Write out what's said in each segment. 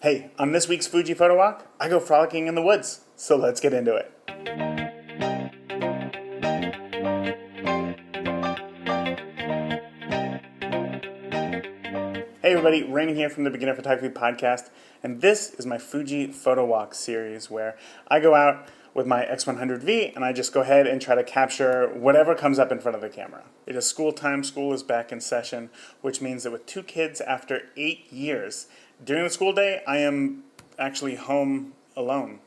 Hey, on this week's Fuji Photo Walk, I go frolicking in the woods, so let's get into it. Hey everybody, Raymond here from the Beginner Photography Podcast, and this is my Fuji Photo Walk series where I go out with my X100V and I just go ahead and try to capture whatever comes up in front of the camera. It is school time, school is back in session, which means that with 2 kids after 8 years, during the school day, I am actually home alone.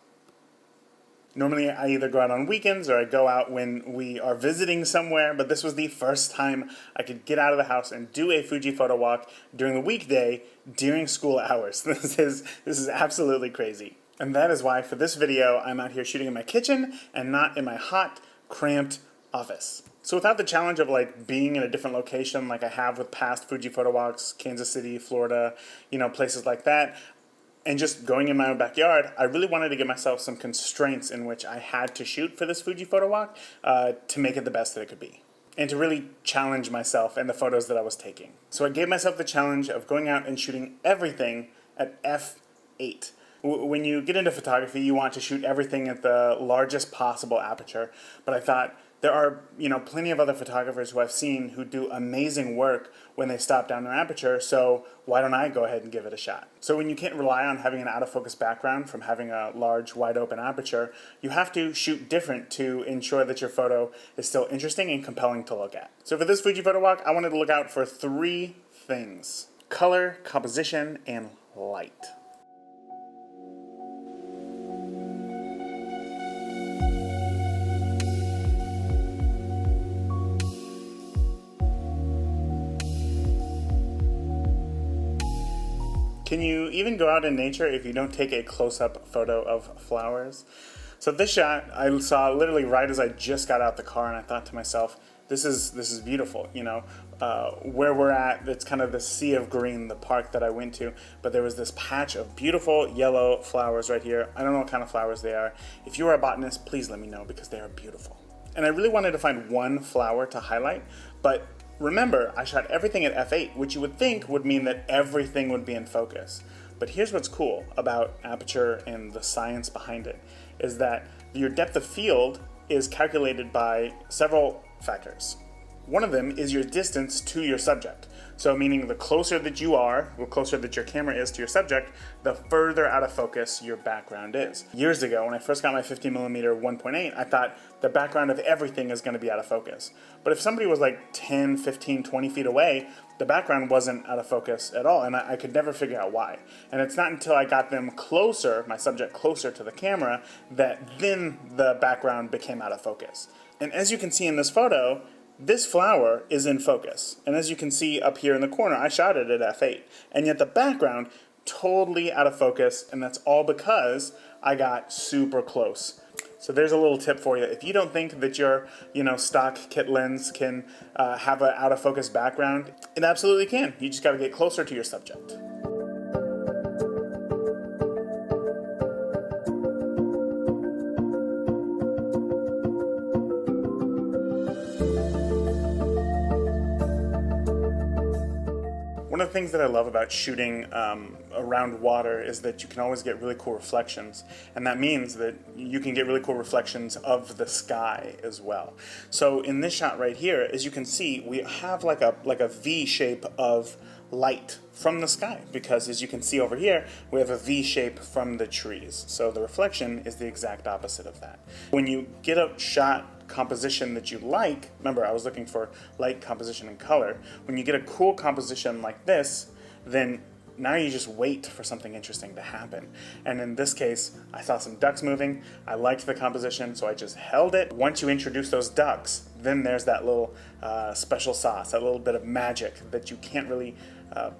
Normally I either go out on weekends or I go out when we are visiting somewhere, but this was the first time I could get out of the house and do a Fuji photo walk during the weekday during school hours. This is absolutely crazy. And that is why for this video I'm out here shooting in my kitchen and not in my hot, cramped office. So without the challenge of being in a different location like I have with past Fuji photo walks, Kansas City, Florida, places like that, and just going in my own backyard, I really wanted to give myself some constraints in which I had to shoot for this Fuji photo walk to make it the best that it could be, and to really challenge myself and the photos that I was taking. So I gave myself the challenge of going out and shooting everything at f8. When you get into photography, you want to shoot everything at the largest possible aperture, but I thought, there are, plenty of other photographers who I've seen who do amazing work when they stop down their aperture, so why don't I go ahead and give it a shot? So when you can't rely on having an out-of-focus background from having a large, wide-open aperture, you have to shoot different to ensure that your photo is still interesting and compelling to look at. So for this Fuji photo walk, I wanted to look out for 3 things: color, composition, and light. Can you even go out in nature if you don't take a close-up photo of flowers? So this shot I saw literally right as I just got out the car, and I thought to myself, this is beautiful. Where we're at, it's kind of the sea of green, the park that I went to, but there was this patch of beautiful yellow flowers right here. I don't know what kind of flowers they are. If you are a botanist, please let me know because they are beautiful. And I really wanted to find one flower to highlight, but remember, I shot everything at f8, which you would think would mean that everything would be in focus. But here's what's cool about aperture and the science behind it, is that your depth of field is calculated by several factors. One of them is your distance to your subject. So meaning the closer that you are, the closer that your camera is to your subject, the further out of focus your background is. Years ago, when I first got my 50mm 1.8, I thought the background of everything is going to be out of focus. But if somebody was 10, 15, 20 feet away, the background wasn't out of focus at all, and I could never figure out why. And it's not until I got them closer, my subject closer to the camera, that then the background became out of focus. And as you can see in this photo, this flower is in focus, and as you can see up here in the corner, I shot it at f8, and yet the background totally out of focus, and that's all because I got super close. So there's a little tip for you. If you don't think that your stock kit lens can have an out of focus background, it absolutely can. You just got to get closer to your subject. One of the things that I love about shooting around water is that you can always get really cool reflections, and that means that you can get really cool reflections of the sky as well. So in this shot right here, as you can see, we have like a V shape of light from the sky, because as you can see over here, we have a V shape from the trees. So the reflection is the exact opposite of that. When you get a shot composition that you like, remember I was looking for light, composition, and color. When you get a cool composition like this, then now you just wait for something interesting to happen. And in this case, I saw some ducks moving, I liked the composition, so I just held it. Once you introduce those ducks, then there's that little special sauce, that little bit of magic that you can't really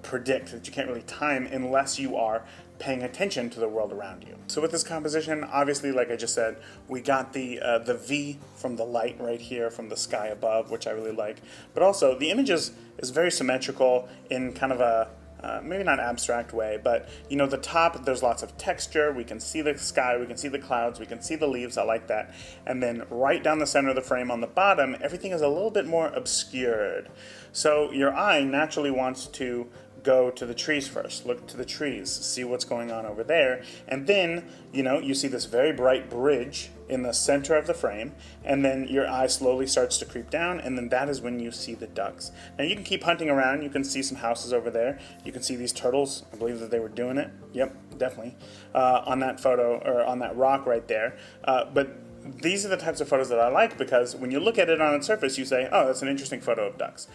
predict, that you can't really time unless you are paying attention to the world around you. So with this composition, obviously, like I just said, we got the V from the light right here from the sky above, which I really like. But also, the image is very symmetrical in kind of a maybe not abstract way, but the top, there's lots of texture. We can see the sky, we can see the clouds, we can see the leaves. I like that. And then right down the center of the frame on the bottom, everything is a little bit more obscured. So your eye naturally wants to go to the trees first. Look to the trees, see what's going on over there. And then, you see this very bright bridge in the center of the frame, and then your eye slowly starts to creep down, and then that is when you see the ducks. Now you can keep hunting around, you can see some houses over there, you can see these turtles. I believe that they were doing it. Yep, definitely. On that photo, or on that rock right there. But these are the types of photos that I like, because when you look at it on its surface, you say, oh, that's an interesting photo of ducks.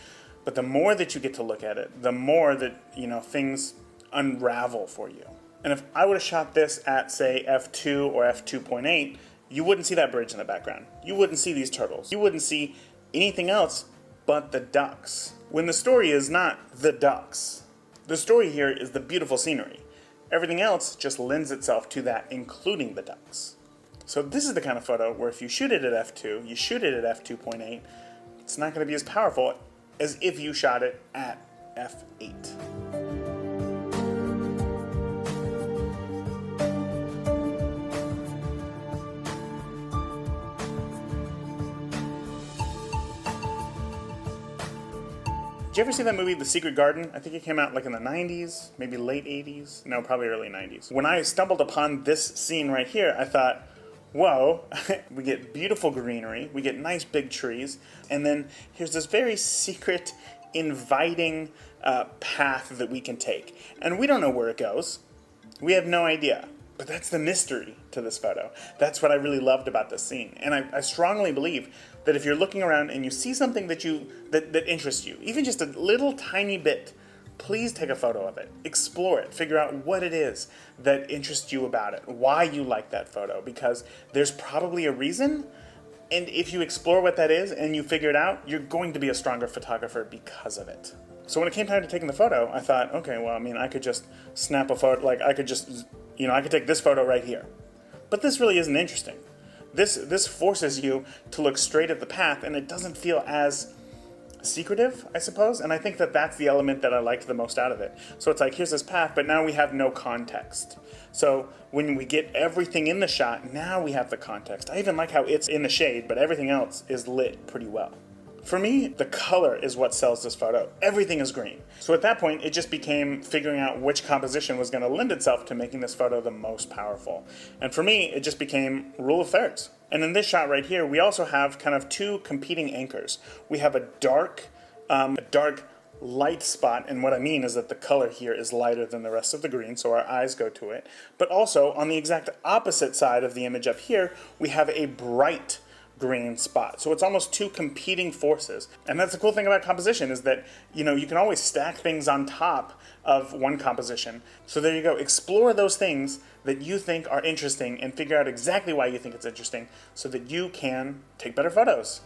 But the more that you get to look at it, the more that, things unravel for you. And if I would have shot this at, say, f2 or f2.8, you wouldn't see that bridge in the background. You wouldn't see these turtles. You wouldn't see anything else but the ducks. When the story is not the ducks. The story here is the beautiful scenery. Everything else just lends itself to that, including the ducks. So this is the kind of photo where if you shoot it at f2, you shoot it at f2.8, it's not going to be as powerful as if you shot it at f8. Did you ever see that movie, The Secret Garden? I think it came out like in the 90s, maybe late 80s. No, probably early 90s. When I stumbled upon this scene right here, I thought, whoa, we get beautiful greenery, we get nice big trees, and then here's this very secret, inviting path that we can take. And we don't know where it goes. We have no idea. But that's the mystery to this photo. That's what I really loved about this scene. And I strongly believe that if you're looking around and you see something that interests you, even just a little tiny bit, please take a photo of it. Explore it. Figure out what it is that interests you about it. Why you like that photo. Because there's probably a reason. And if you explore what that is and you figure it out, you're going to be a stronger photographer because of it. So when it came time to taking the photo, I thought, okay, well, I could just snap a photo, I could take this photo right here. But this really isn't interesting. This forces you to look straight at the path, and it doesn't feel as secretive, I suppose. And I think that that's the element that I liked the most out of it. So it's like, here's this path, but now we have no context. So when we get everything in the shot, now we have the context. I even like how it's in the shade, but everything else is lit pretty well. For me, the color is what sells this photo. Everything is green. So at that point, it just became figuring out which composition was going to lend itself to making this photo the most powerful. And for me, it just became rule of thirds. And in this shot right here, we also have kind of two competing anchors. We have a dark light spot, and what I mean is that the color here is lighter than the rest of the green, so our eyes go to it. But also, on the exact opposite side of the image up here, we have a bright green spot. So it's almost two competing forces. And that's the cool thing about composition, is that, you can always stack things on top of one composition. So there you go. Explore those things that you think are interesting and figure out exactly why you think it's interesting so that you can take better photos.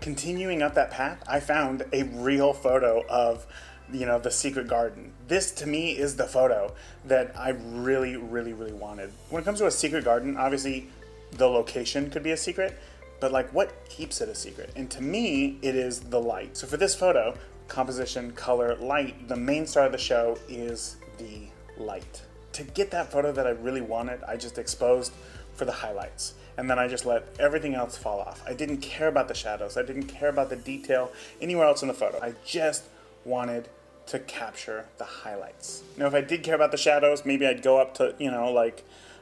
Continuing up that path, I found a real photo of, the secret garden. This, to me, is the photo that I really, really, really wanted. When it comes to a secret garden, obviously, the location could be a secret, but what keeps it a secret? And to me, it is the light. So for this photo, composition, color, light, the main star of the show is the light. To get that photo that I really wanted, I just exposed for the highlights. And then I just let everything else fall off. I didn't care about the shadows. I didn't care about the detail anywhere else in the photo. I just wanted to capture the highlights. Now, if I did care about the shadows, maybe I'd go up to,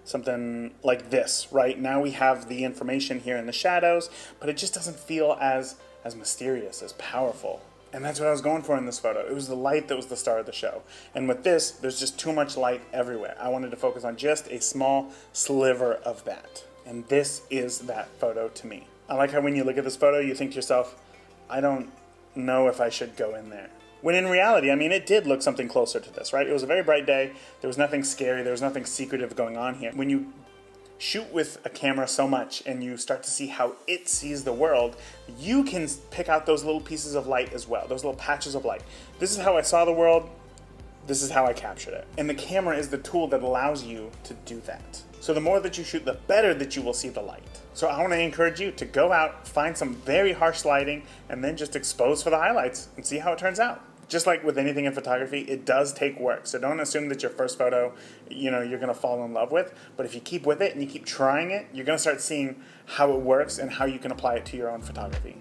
something like this, right? Now we have the information here in the shadows, but it just doesn't feel as mysterious, as powerful. And that's what I was going for in this photo. It was the light that was the star of the show. And with this, there's just too much light everywhere. I wanted to focus on just a small sliver of that. And this is that photo to me. I like how when you look at this photo, you think to yourself, I don't know if I should go in there. When in reality, it did look something closer to this, right? It was a very bright day. There was nothing scary. There was nothing secretive going on here. When you shoot with a camera so much and you start to see how it sees the world, you can pick out those little pieces of light as well, those little patches of light. This is how I saw the world. This is how I captured it. And the camera is the tool that allows you to do that. So the more that you shoot, the better that you will see the light. So I want to encourage you to go out, find some very harsh lighting, and then just expose for the highlights and see how it turns out. just like with anything in photography, it does take work. So don't assume that your first photo, you're gonna fall in love with. But if you keep with it and you keep trying it, you're gonna start seeing how it works and how you can apply it to your own photography.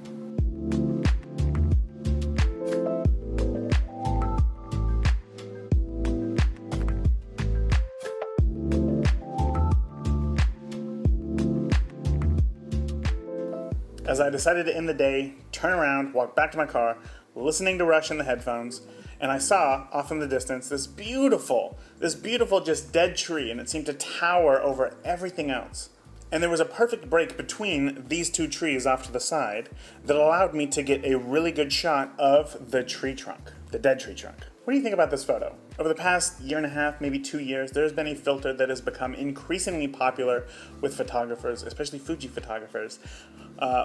As I decided to end the day, turn around, walk back to my car, listening to Rush in the headphones, and I saw, off in the distance, this beautiful just dead tree, and it seemed to tower over everything else. And there was a perfect break between these two trees off to the side that allowed me to get a really good shot of the tree trunk, the dead tree trunk. What do you think about this photo? Over the past year and a half, maybe 2 years, there's been a filter that has become increasingly popular with photographers, especially Fuji photographers,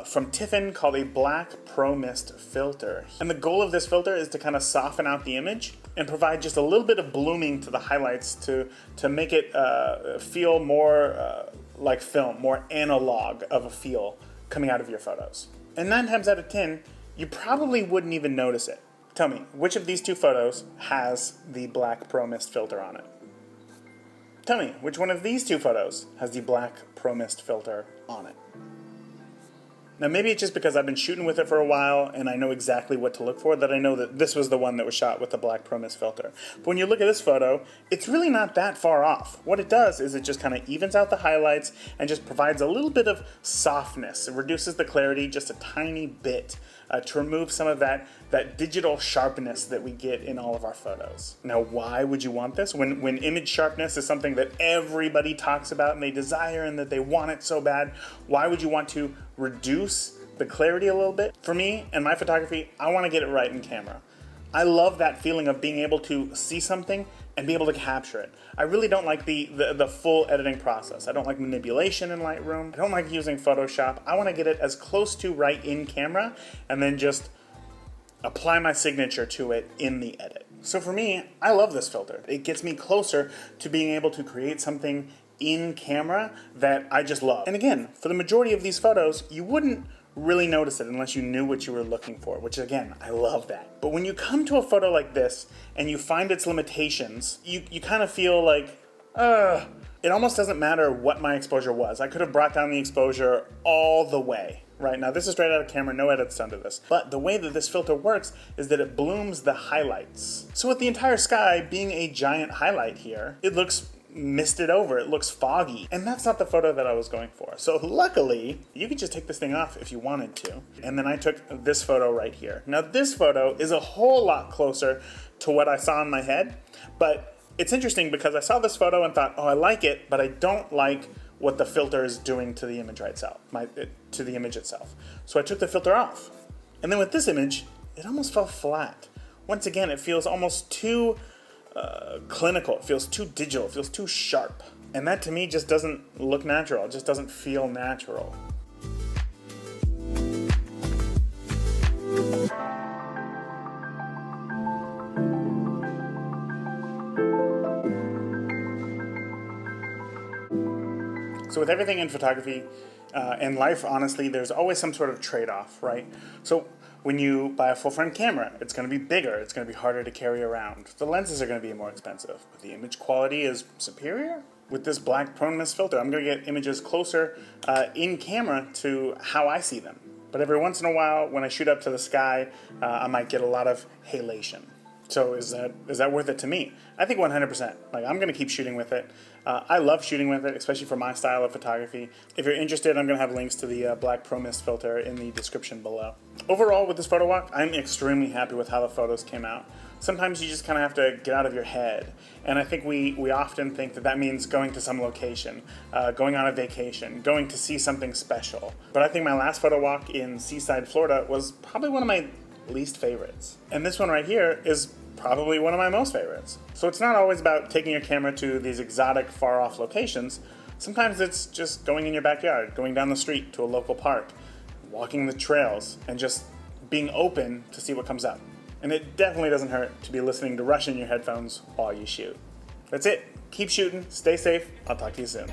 from Tiffin, called a black pro mist filter. And the goal of this filter is to kind of soften out the image and provide just a little bit of blooming to the highlights to make it feel more like film, more analog of a feel coming out of your photos. And 9 times out of 10, you probably wouldn't even notice it. Tell me, which of these two photos has the black Pro Mist filter on it? Tell me, which one of these two photos has the black Pro Mist filter on it? Now maybe it's just because I've been shooting with it for a while and I know exactly what to look for that I know that this was the one that was shot with the black Pro Mist filter. But when you look at this photo, it's really not that far off. What it does is it just kind of evens out the highlights and just provides a little bit of softness. It reduces the clarity just a tiny bit to remove some of that digital sharpness that we get in all of our photos. Now why would you want this? When image sharpness is something that everybody talks about and they desire and that they want it so bad, why would you want to reduce the clarity a little bit? For me and my photography, I want to get it right in camera. I love that feeling of being able to see something and be able to capture it. I really don't like the full editing process. I don't like manipulation in Lightroom. I don't like using Photoshop. I want to get it as close to right in camera and then just apply my signature to it in the edit. So for me, I love this filter. It gets me closer to being able to create something in camera that I just love. And again, for the majority of these photos, you wouldn't really notice it unless you knew what you were looking for, which again, I love that. But when you come to a photo like this and you find its limitations, you kind of feel like, it almost doesn't matter what my exposure was. I could have brought down the exposure all the way. Right, now this is straight out of camera, no edits done to this. But the way that this filter works is that it blooms the highlights. So with the entire sky being a giant highlight here, it looks misted over, it looks foggy. And that's not the photo that I was going for. So luckily, you could just take this thing off if you wanted to. And then I took this photo right here. Now this photo is a whole lot closer to what I saw in my head, but it's interesting because I saw this photo and thought, oh, I like it, but I don't like what the filter is doing to the image itself. So I took the filter off. And then with this image, it almost fell flat. Once again, it feels almost too clinical. It feels too digital. It feels too sharp. And that to me just doesn't look natural. It just doesn't feel natural. So with everything in photography and life, honestly, there's always some sort of trade-off, right? So when you buy a full-frame camera, it's going to be bigger, it's going to be harder to carry around. The lenses are going to be more expensive, but the image quality is superior. With this black Pro Mist filter, I'm going to get images closer in camera to how I see them. But every once in a while, when I shoot up to the sky, I might get a lot of halation. So is that worth it to me? I think 100%. Like, I'm going to keep shooting with it. I love shooting with it, especially for my style of photography. If you're interested, I'm going to have links to the Black Pro Mist filter in the description below. Overall, with this photo walk, I'm extremely happy with how the photos came out. Sometimes you just kind of have to get out of your head. And I think we often think that means going to some location, going on a vacation, going to see something special. But I think my last photo walk in Seaside, Florida was probably one of my least favorites. And this one right here is probably one of my most favorites. So it's not always about taking your camera to these exotic, far-off locations. Sometimes it's just going in your backyard, going down the street to a local park, walking the trails, and just being open to see what comes up. And it definitely doesn't hurt to be listening to Rush in your headphones while you shoot. That's it. Keep shooting, stay safe, I'll talk to you soon.